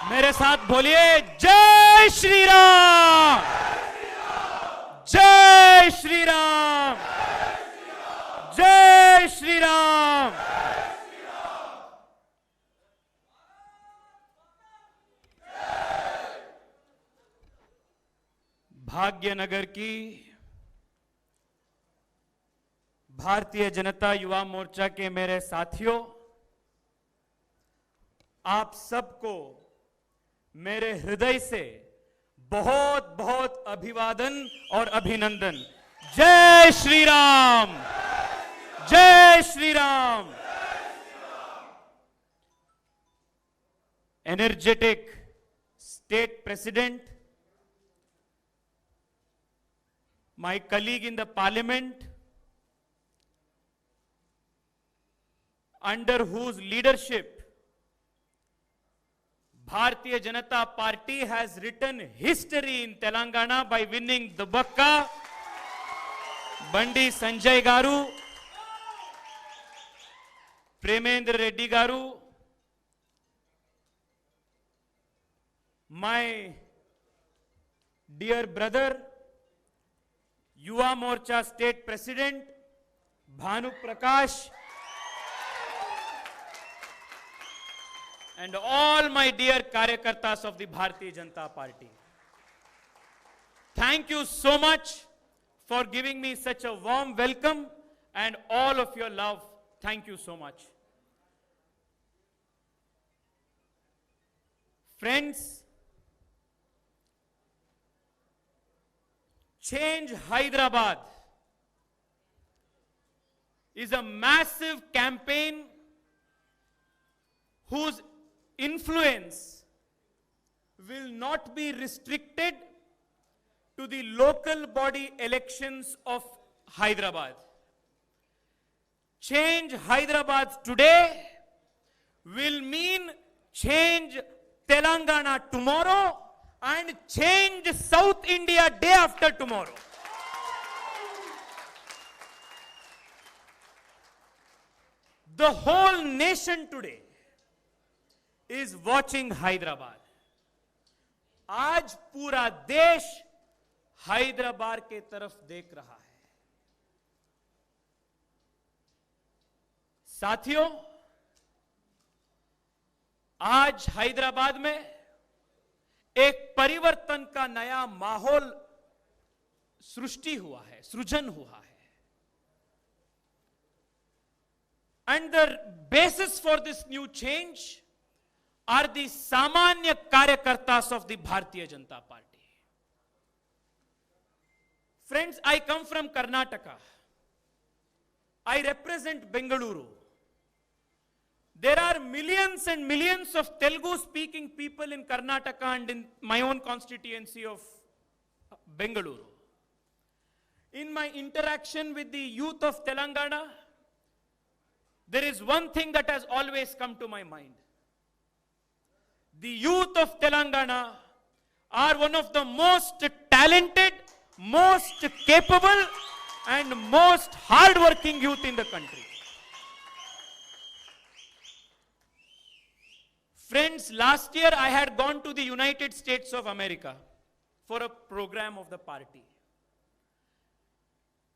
मेरे साथ बोलिए जय श्री राम, जय श्री राम, जय श्री राम। भाग्यनगर की भारतीय जनता युवा मोर्चा के मेरे साथियों, आप सबको मेरे हृदय से बहुत बहुत अभिवादन और अभिनंदन। जय श्री राम, जय Shri Ram. Energetic state president, my colleague in the parliament, under whose leadership Bharatiya Janata Party has written history in Telangana by winning Dubbaka, Bandi Sanjay Garu, Premendra Reddy Garu, my dear brother, Yuva Morcha State President Bhanu Prakash, and all my dear Karyakartas of the Bharatiya Janata Party. Thank you so much for giving me such a warm welcome and all of your love. Thank you so much. Friends, Change Hyderabad is a massive campaign whose influence will not be restricted to the local body elections of Hyderabad. Change Hyderabad today will mean change Telangana tomorrow and change South India day after tomorrow. The whole nation today is watching Hyderabad. आज पूरा देश हैदराबाद के तरफ देख रहा है। साथियों, आज हैदराबाद में एक परिवर्तन का नया माहौल सृष्टि हुआ है, सृजन हुआ है। And the basis for this new change are the Samanya Karyakartas of the Bharatiya Janata Party. Friends, I come from Karnataka. I represent Bengaluru. There are millions and millions of Telugu-speaking people in Karnataka and in my own constituency of Bengaluru. In my interaction with the youth of Telangana, there is one thing that has always come to my mind. The youth of Telangana are one of the most talented, most capable, and most hard-working youth in the country. Friends, last year I had gone to the United States of America for a program of the party.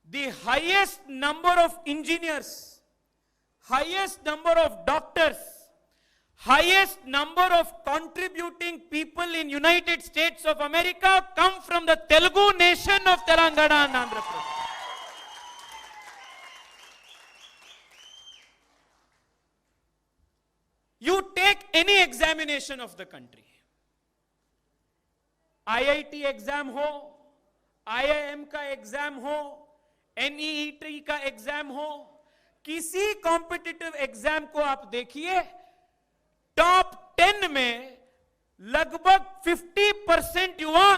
The highest number of engineers, highest number of doctors, highest number of contributing people in United States of America come from the Telugu nation of Telangana and Andhra Pradesh. You take any examination of the country, IIT exam ho, IIM का exam हो, NEET का exam हो, किसी competitive exam को आप देखिए, top 10 में लगभग 50% युवा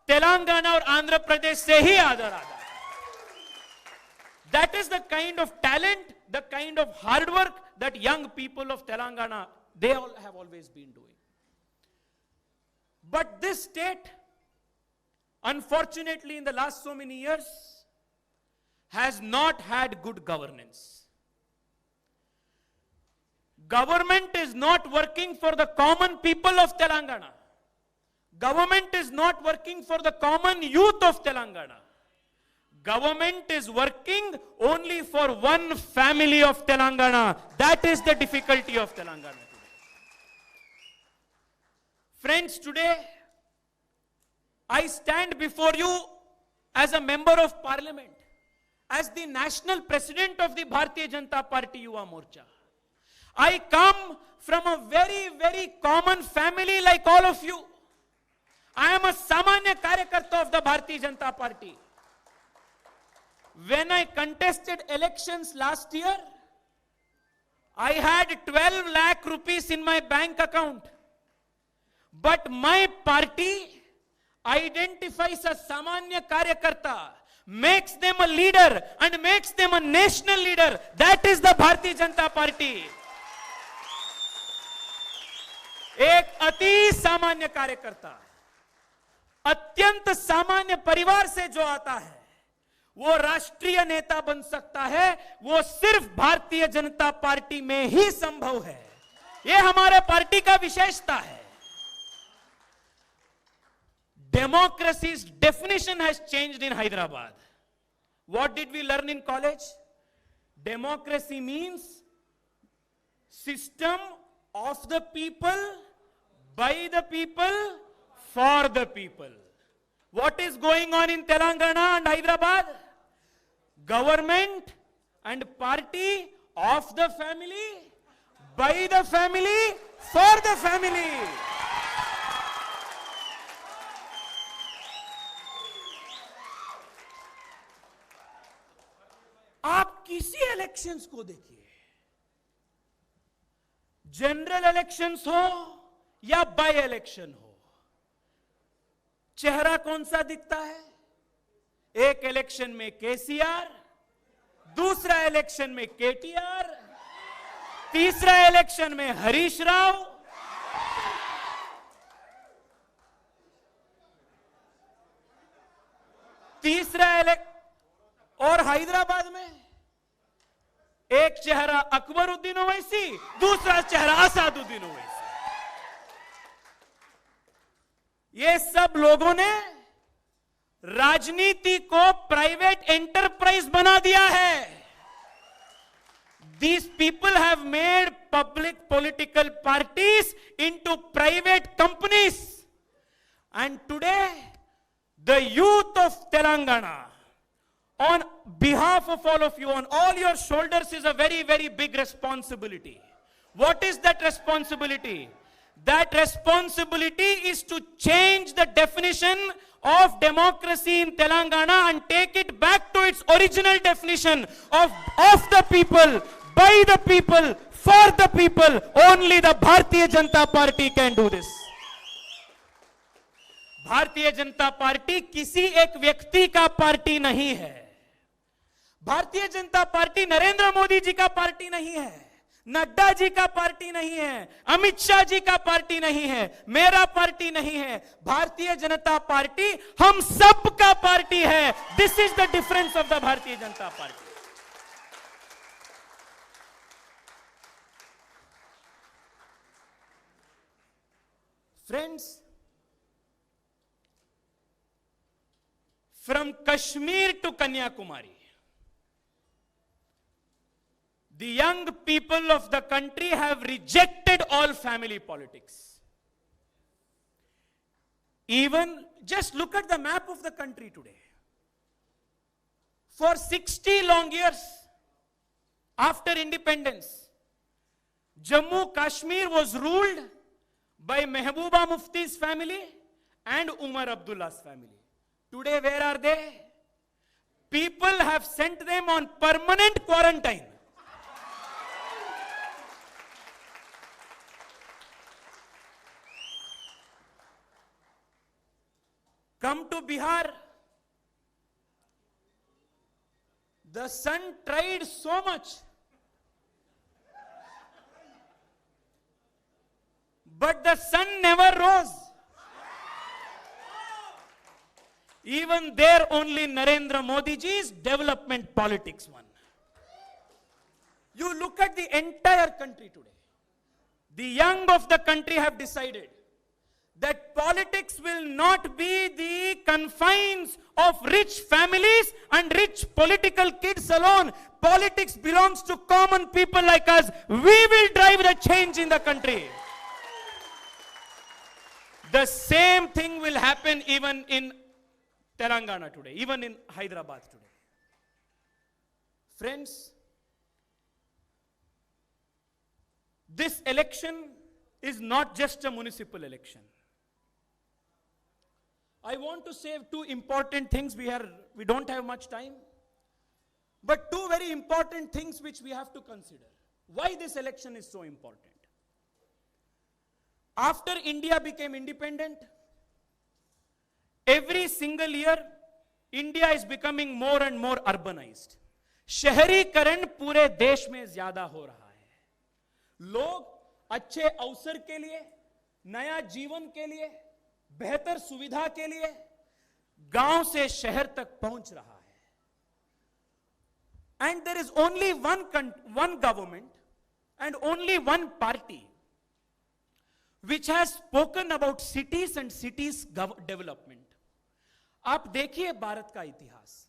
तेलंगाना और आंध्र प्रदेश से ही आदर आता है. That is the kind of talent, the kind of hard work that young people of Telangana, they all have always been doing. But this state, unfortunately, in the last so many years, has not had good governance. Government is not working for the common people of Telangana. Government is not working for the common youth of Telangana. Government is working only for one family of Telangana. That is the difficulty of Telangana today. Friends, today I stand before you as a member of parliament, as the national president of the Bharatiya Janata Party Yuva Morcha. I come from a very, very common family like all of you. I am a Samanya Karyakarta of the Bharatiya Janata Party. When I contested elections last year, I had 12 lakh rupees in my bank account. But my party identifies a Samanya Karyakarta, makes them a leader and makes them a national leader. That is the Bharatiya Janata Party. एक अति सामान्य कार्यकर्ता अत्यंत सामान्य परिवार से जो आता है वो राष्ट्रीय नेता बन सकता है, वो सिर्फ भारतीय जनता पार्टी में ही संभव है। ये हमारे पार्टी का विशेषता है। Democracy's definition has changed in Hyderabad. What did we learn in college? Democracy means system of the people, by the people, for the people. What is going on in Telangana and Hyderabad? Government and party of the family, by the family, for the family. आप किसी elections को देखिए, general elections हो या by election हो, चेहरा कौन सा दिखता है? एक इलेक्शन में केसीआर, दूसरा इलेक्शन में केटीआर, तीसरा इलेक्शन में हरीश राव, और हैदराबाद में एक चेहरा अकबरुद्दीन ओवैसी, दूसरा चेहरा असादुद्दीन ओवैसी। ये सब लोगों ने राजनीति को प्राइवेट एंटरप्राइज बना दिया है। These people have made public political parties into private companies. And today, the youth of Telangana, on behalf of all of you, on all your shoulders is a very, very big responsibility. What is that responsibility? That responsibility is to change the definition of democracy in Telangana and take it back to its original definition of the people, by the people, for the people. Only the Bharatiya Janata Party can do this. Bharatiya Janata party किसी एक व्यक्ति का party नहीं है। Bharatiya Janata party Narendra Modi ji का party नहीं है, नड्डा जी का पार्टी नहीं है, अमित शाह जी का पार्टी नहीं है, मेरा पार्टी नहीं है। भारतीय जनता पार्टी हम सब का पार्टी है। This is the difference of the Bharatiya Janata party. Friends, from Kashmir to Kanyakumari, the young people of the country have rejected all family politics. Even just look at the map of the country today. For 60 long years after independence, Jammu Kashmir was ruled by Mehbooba Mufti's family and Umar Abdullah's family. Today, where are they? People have sent them on permanent quarantine. Come to Bihar. The sun tried so much, but the sun never rose. Even there only Narendra Modi ji's development politics won. You look at the entire country today. the young of the country have decided that politics will not be the confines of rich families and rich political kids alone. Politics belongs to common people like us. We will drive the change in the country. The same thing will happen even in Telangana today, even in Hyderabad today. Friends, this election is not just a municipal election. I want to say two important things. We don't have much time, but two very important things which we have to consider. Why this election is so important? After India became independent, every single year, India is becoming more and more urbanized. शहरीकरण पूरे देश में ज्यादा हो रहा है. लोग अच्छे अवसर के लिए, नया जीवन के लिए, बेहतर सुविधा के लिए गांव से शहर तक पहुंच रहा है. And there is only one government and only one party which has spoken about cities and cities development. आप देखिए भारत का इतिहास.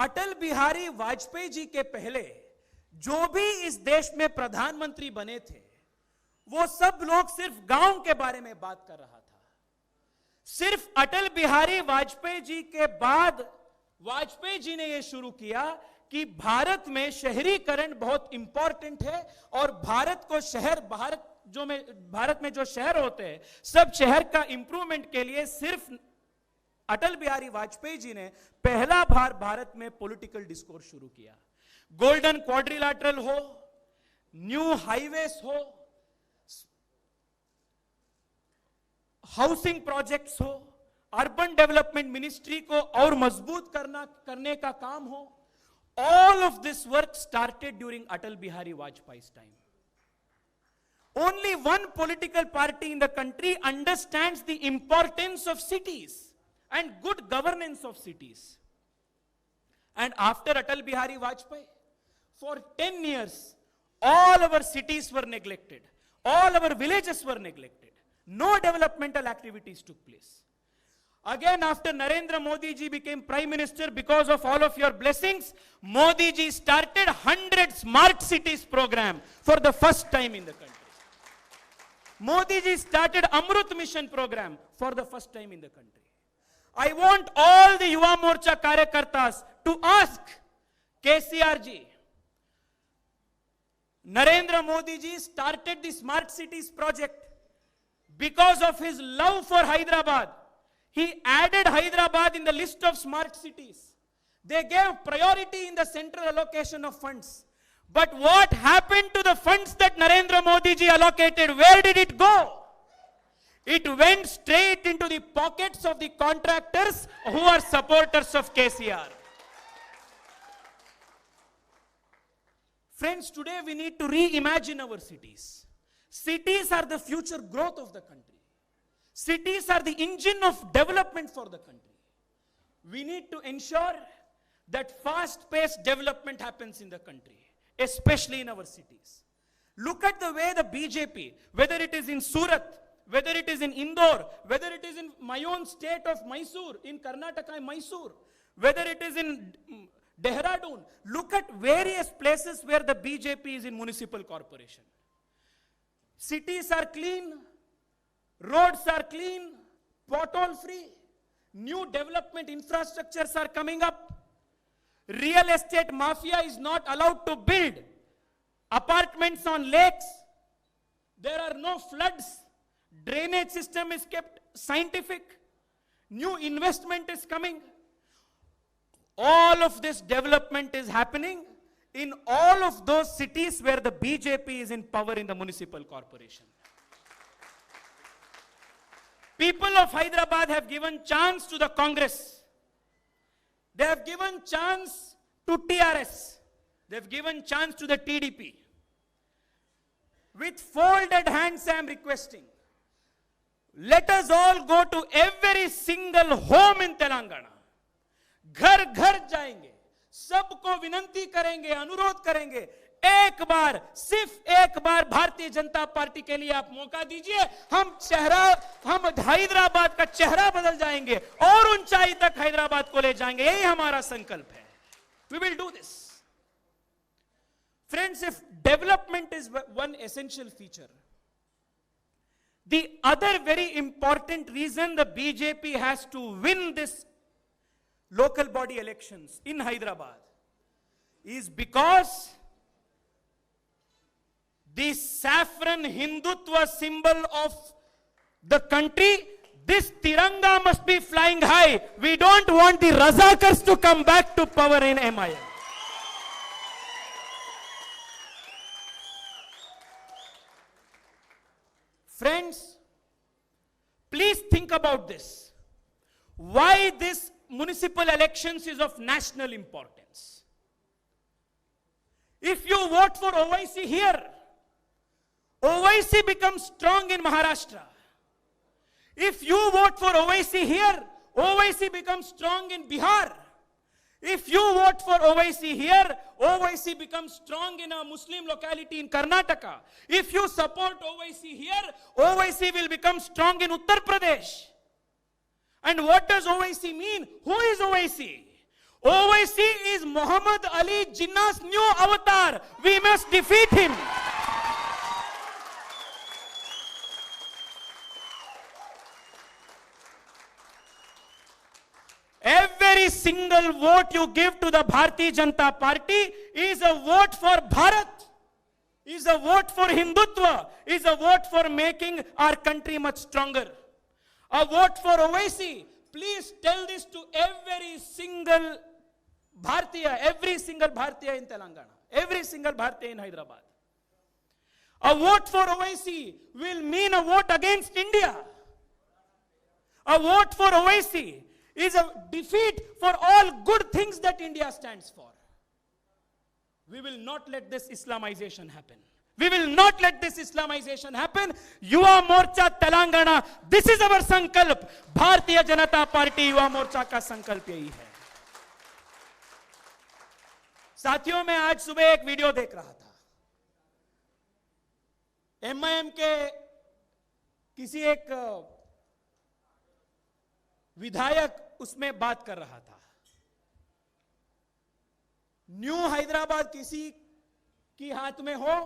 अटल बिहारी वाजपेयी जी के पहले जो भी इस देश में प्रधानमंत्री बने थे, वो सब लोग सिर्फ गांव के बारे में बात कर रहा था. सिर्फ अटल बिहारी वाजपेयी जी के बाद वाजपेयी जी ने यह शुरू किया कि भारत में शहरीकरण बहुत इंपॉर्टेंट है और भारत में जो शहर होते हैं, सब शहर का इंप्रूवमेंट के लिए सिर्फ अटल बिहारी वाजपेयी जी ने पहला बार भारत में पॉलिटिकल डिस्कोर्स शुरू किया. गोल्डन क्वाड्रिलैटरल हो, न्यू हाईवेज हो, हाउसिंग प्रोजेक्ट्स हो, अर्बन डेवलपमेंट मिनिस्ट्री को और मजबूत करने का काम हो, all of this work started during Atal Bihari Vajpayee's time. Only one political party in the country understands the importance of cities and good governance of cities. And after Atal Bihari Vajpayee, for 10 years, all our cities were neglected. All our villages were neglected. No developmental activities took place. Again, after Narendra Modi ji became Prime Minister, because of all of your blessings, Modi ji started 100 smart cities program for the first time in the country. Modi ji started Amrut Mission program for the first time in the country. I want all the Yuva Morcha Karyakartas to ask KCR ji, Narendra Modi ji started the Smart Cities project because of his love for Hyderabad. He added Hyderabad in the list of smart cities. They gave priority in the central allocation of funds. But what happened to the funds that Narendra Modi ji allocated? Where did it go? It went straight into the pockets of the contractors who are supporters of KCR. Friends, today we need to reimagine our cities. Cities are the future growth of the country. Cities are the engine of development for the country. We need to ensure that fast-paced development happens in the country, especially in our cities. Look at the way the BJP, whether it is in Surat, whether it is in Indore, whether it is in my own state of Mysore, in Karnataka, Mysore, whether it is in Dehradun, look at various places where the BJP is in municipal corporation. Cities are clean, roads are clean, pothole free, new development infrastructures are coming up. Real estate mafia is not allowed to build apartments on lakes. There are no floods. Drainage system is kept scientific. New investment is coming. All of this development is happening in all of those cities where the BJP is in power in the municipal corporation. People of Hyderabad have given chance to the Congress. They have given chance to TRS. They have given chance to the TDP. With folded hands, I am requesting, let us all go to every single home in Telangana. घर घर जाएंगे, सबको विनंती करेंगे, अनुरोध करेंगे, एक बार, सिर्फ एक बार भारतीय जनता पार्टी के लिए आप मौका दीजिए, हम हैदराबाद का चेहरा बदल जाएंगे और ऊंचाई तक हैदराबाद को ले जाएंगे। यही हमारा संकल्प है। We will do this. Friends, if development is one essential feature, the other very important reason the BJP has to win this local body elections in Hyderabad is because the saffron Hindutva symbol of the country, this Tiranga must be flying high. We don't want the Razakars to come back to power in MIM. Friends, please think about this. Why this municipal elections is of national importance. If you vote for OIC here, OIC becomes strong in Maharashtra. If you vote for OIC here, OIC becomes strong in Bihar. If you vote for OIC here, OIC becomes strong in a Muslim locality in Karnataka. If you support OIC here, OIC will become strong in Uttar Pradesh. And what does OIC mean? Who is OIC? OIC is Muhammad Ali Jinnah's new avatar. We must defeat him. Every single vote you give to the Bharatiya Janata Party is a vote for Bharat, is a vote for Hindutva, is a vote for making our country much stronger. A vote for OIC. Please tell this to every single Bharatiya in Telangana, every single Bharatiya in Hyderabad. A vote for OIC will mean a vote against India. A vote for OIC is a defeat for all good things that India stands for. We will not let this Islamization happen. We will not let this Islamization happen. Yuva Morcha Telangana, this is our sankalp. Bharatiya Janata Party Yuva Morcha का संकल्प यही है। साथियों, मैं आज सुबह एक video देख रहा था। MIM के किसी एक विधायक उसमें बात कर रहा था। न्यू हैदराबाद किसी की हाथ में हो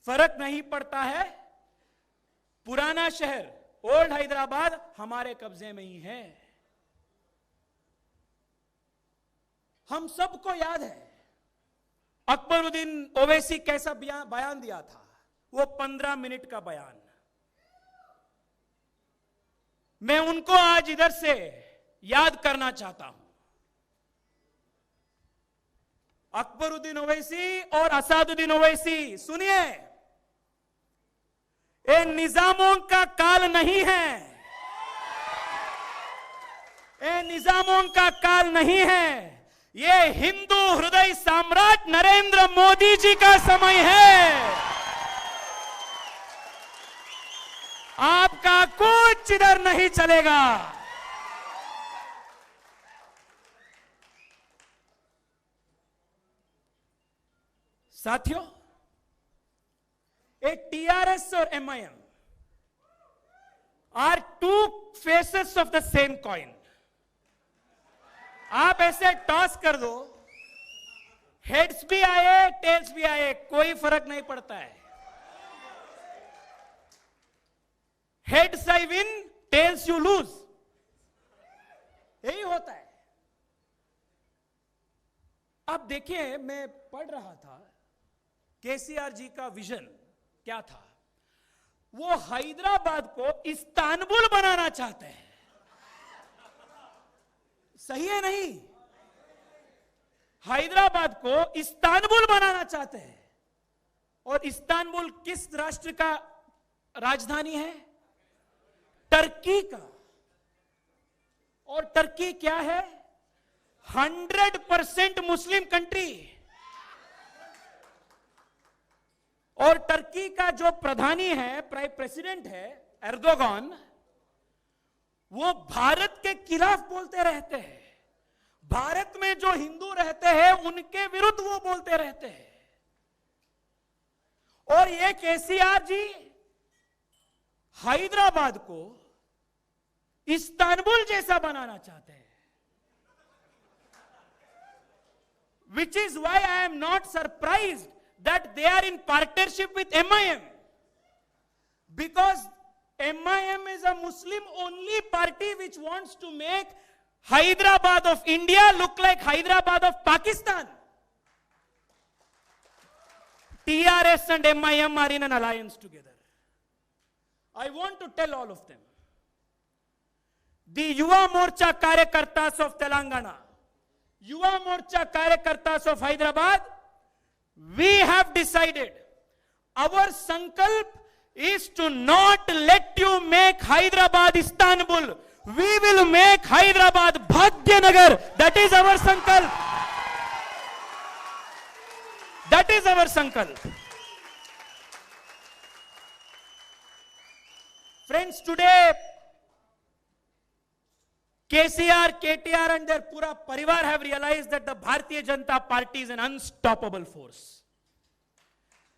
फर्क नहीं पड़ता है, पुराना शहर ओल्ड हैदराबाद हमारे कब्जे में ही है। हम सबको याद है अकबरुद्दीन ओवैसी कैसा बयान दिया था, वो 15 मिनट का बयान। मैं उनको आज इधर से याद करना चाहता हूं। अकबरुद्दीन ओवैसी और असादुद्दीन ओवैसी, सुनिए, ये निजामों का काल नहीं है, ये निजामों का काल नहीं है, ये हिंदू हृदय सम्राट नरेंद्र मोदी जी का समय है। आपका कुछ इधर नहीं चलेगा। साथियों, एक TRS और MIM are two faces of the same coin. आप ऐसे टॉस कर दो, हेड्स भी आए टेल्स भी आए, कोई फर्क नहीं पड़ता है। Heads I win, tells you lose, यही होता है। अब देखिए, मैं पढ़ रहा था KCR जी का विजन क्या था। वो हैदराबाद को इस्तांबुल बनाना चाहते हैं। सही है नहीं? हैदराबाद को इस्तांबुल बनाना चाहते हैं। और इस्तांबुल किस राष्ट्र का राजधानी है? टर्की का। और टर्की क्या है? 100% मुस्लिम कंट्री। और टर्की का जो प्रधानी है, प्रेसिडेंट है एर्दोगान, वो भारत के खिलाफ बोलते रहते हैं। भारत में जो हिंदू रहते हैं उनके विरुद्ध वो बोलते रहते हैं। और ये केसीआर जी हैदराबाद को इस्तांबुल जैसा बनाना चाहते हैं. Which is why I am not surprised that they are in partnership with MIM. Because MIM is a Muslim only party which wants to make Hyderabad of India look like Hyderabad of Pakistan. TRS and MIM are in an alliance together. I want to tell all of them. The Yuva Morcha Karyakartas of Telangana, Yuva Morcha Karyakartas of Hyderabad, we have decided our sankalp is to not let you make Hyderabad Istanbul. We will make Hyderabad Bhagyanagar. That is our sankalp. That is our sankalp. Friends, today KCR, KTR and their pura parivar have realized that the Bharatiya Janata Party is an unstoppable force.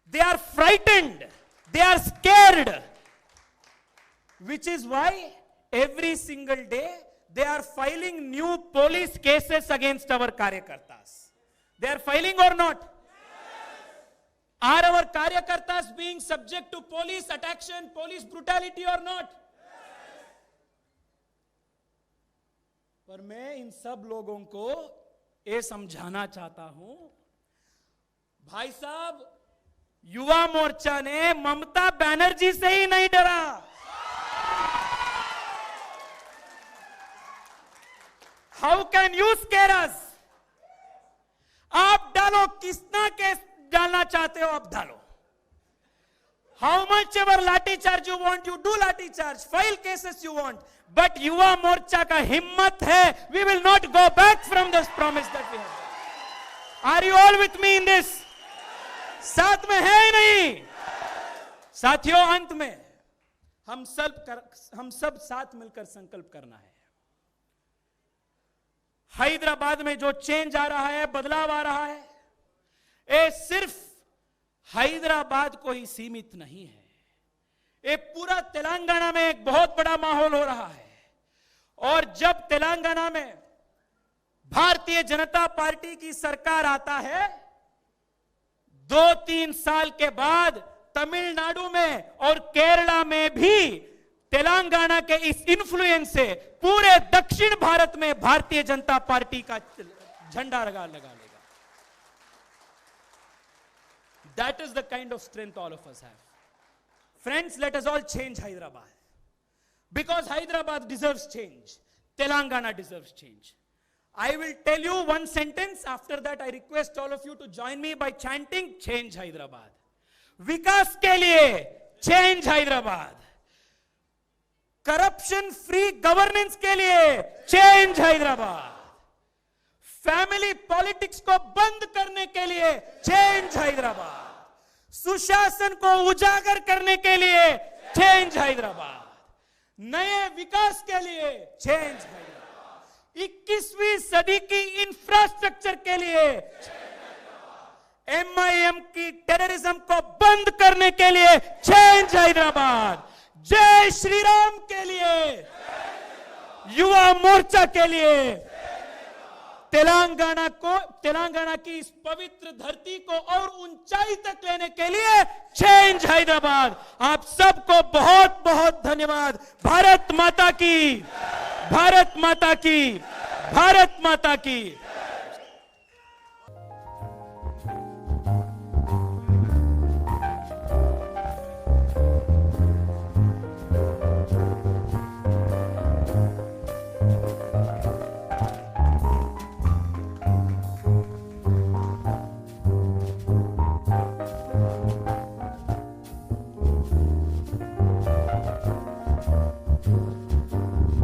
They are frightened. They are scared. Which is why every single day they are filing new police cases against our Karyakartas. They are filing or not? Yes. Are our Karyakartas being subject to police attraction, police brutality or not? पर मैं इन सब लोगों को ये समझाना चाहता हूं, भाई साहब, युवा मोर्चा ने ममता बनर्जी से ही नहीं डरा. हाउ कैन यू स्केयर अस? आप डालो, किसना केस डालना चाहते हो आप डालो. How much ever lathi charge you want, you do lathi charge, file cases you want. But Yuva Morcha का हिम्मत है, we will not go back from this promise that we have done. Are you all with me in this? साथ में है नहीं? साथियों, अंत में हम सब साथ मिलकर संकल्प करना है. हैदराबाद में जो चेंज आ रहा है, बदलाव आ रहा है, ये सिर्फ हैदराबाद को ही सीमित नहीं है. ये पूरा तेलंगाना में एक बहुत बड़ा माहौल हो रहा है. और जब तेलंगाना में भारतीय जनता पार्टी की सरकार आता है, 2-3 साल के बाद तमिलनाडु में और केरला में भी तेलंगाना के इस इन्फ्लुएंस से पूरे दक्षिण भारत में भारतीय जनता पार्टी का झंडा लगा लेगा. That is the kind of strength all of us have. Friends, let us all change Hyderabad. Because Hyderabad deserves change. Telangana deserves change. I will tell you one sentence. After that, I request all of you to join me by chanting, change Hyderabad. Vikas ke liye, change Hyderabad. Corruption free governance ke liye, change Hyderabad. Family politics को बंद करने के लिए change Hyderabad. सुशासन को उजागर करने के लिए चेंज हैदराबाद. नए विकास के लिए चेंज हैदराबाद. 21वीं सदी की इंफ्रास्ट्रक्चर के लिए, MIM की टेररिज्म को बंद करने के लिए चेंज हैदराबाद. जय श्री राम के लिए, युवा मोर्चा के लिए, तेलंगाना की इस पवित्र धरती को और ऊंचाई तक लेने के लिए चेंज हैदराबाद. आप सबको बहुत बहुत धन्यवाद. भारत माता की, भारत माता की, भारत माता की.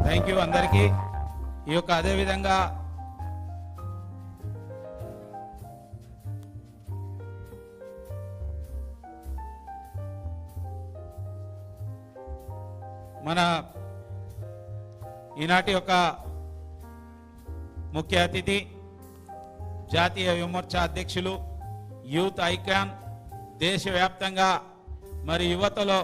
థ్యాంక్ యూ అందరికీ. ఈ యొక్క అదేవిధంగా మన ఈనాటి యొక్క ముఖ్య అతిథి జాతీయ యువమోర్చా అధ్యక్షులు, యూత్ ఐకాన్ దేశవ్యాప్తంగా మరి యువతలో